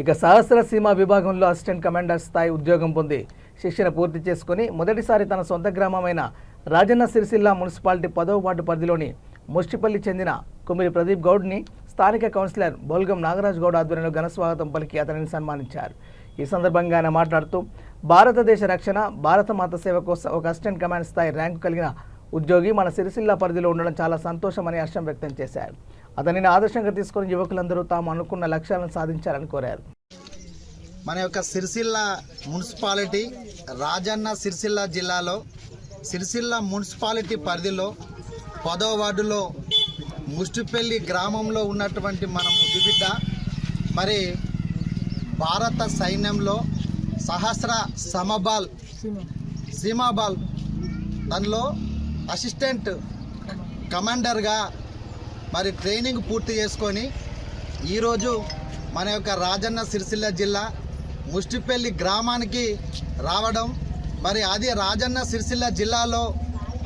ఇక సహస్ర సీమ విభాగంలో అసిస్టెంట్ కమాండర్ స్థాయి ఉద్యోగం పొంది శిక్షణ పూర్తి చేసుకుని మొదటిసారి తన సొంత గ్రామమైన రాజన్న సిరిసిల్ల మున్సిపాలిటీ 10వ వార్డు పరిధిలోని ముష్టిపల్లి చెందిన కుమిరి ప్రదీప్ గౌడ్ని స్థానిక కౌన్సిలర్ బోల్గం నాగరాజ్ గౌడ్ ఆధ్వర్యంలో ఘన స్వాగతం పలికి అతనిని సన్మానించారు. ఈ సందర్భంగా ఆయన మాట్లాడుతూ భారతదేశ రక్షణ, భారత మాత సేవ కోసం ఒక అసిస్టెంట్ కమాండ్ స్థాయి ర్యాంకు కలిగిన ఉద్యోగి మన సిరిసిల్ల పరిధిలో ఉండడం చాలా సంతోషమని హర్షం వ్యక్తం చేశారు. అతనిని ఆదర్శంగా తీసుకుని యువకులందరూ తాము అనుకున్న లక్ష్యాలను సాధించాలని కోరారు. మన యొక్క సిరిసిల్ల మున్సిపాలిటీ రాజన్న సిరిసిల్ల జిల్లాలో సిరిసిల్ల మున్సిపాలిటీ పరిధిలో 10వ వార్డులో ముష్టిపల్లి గ్రామంలో ఉన్నటువంటి మన ముద్దుబిడ్డ మరి భారత సైన్యంలో సహస్ర సీమాబాల్ దానిలో అసిస్టెంట్ కమాండర్గా మరి ట్రైనింగ్ పూర్తి చేసుకొని ఈరోజు మన యొక్క రాజన్న సిరిసిల్ల జిల్లా ముష్టిపల్లి గ్రామానికి రావడం, మరి అది రాజన్న సిరిసిల్ల జిల్లాలో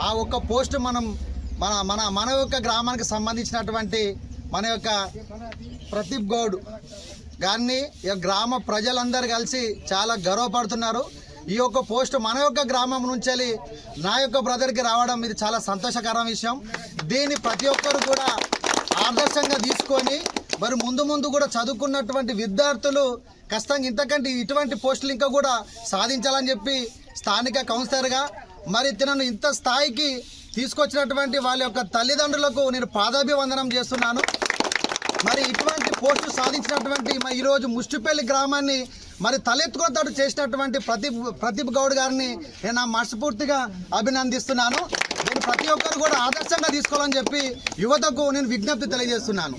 ఆ ఒక్క పోస్టు మన యొక్క గ్రామానికి సంబంధించినటువంటి మన యొక్క ప్రదీప్ గౌడ్ గారిని గ్రామ ప్రజలందరూ కలిసి చాలా గర్వపడుతున్నారు. ఈ యొక్క పోస్ట్ మన యొక్క గ్రామం నుంచి నా యొక్క బ్రదర్కి రావడం ఇది చాలా సంతోషకరమైన విషయం. దీన్ని ప్రతి ఒక్కరు కూడా ఆదర్శంగా తీసుకొని మరి ముందు కూడా చదువుకున్నటువంటి విద్యార్థులు ఖచ్చితంగా ఇంతకంటే ఇటువంటి పోస్టులు ఇంకా కూడా సాధించాలని చెప్పి స్థానిక కౌన్సిలర్గా మరి తనను ఇంత స్థాయికి తీసుకొచ్చినటువంటి వాళ్ళ యొక్క తల్లిదండ్రులకు నేను పాదాభివందనం చేస్తున్నాను. మరి ఇటువంటి పోస్టు సాధించినటువంటి ఈరోజు ముష్టిపల్లి గ్రామాన్ని మరి తలెత్తుకున్నట్టు చేసినటువంటి ప్రదీప్ గౌడ్ గారిని నేను నా మనస్ఫూర్తిగా అభినందిస్తున్నాను. నేను ప్రతి ఒక్కరు కూడా ఆదర్శంగా తీసుకోవాలని చెప్పి యువతకు నేను విజ్ఞప్తి తెలియజేస్తున్నాను.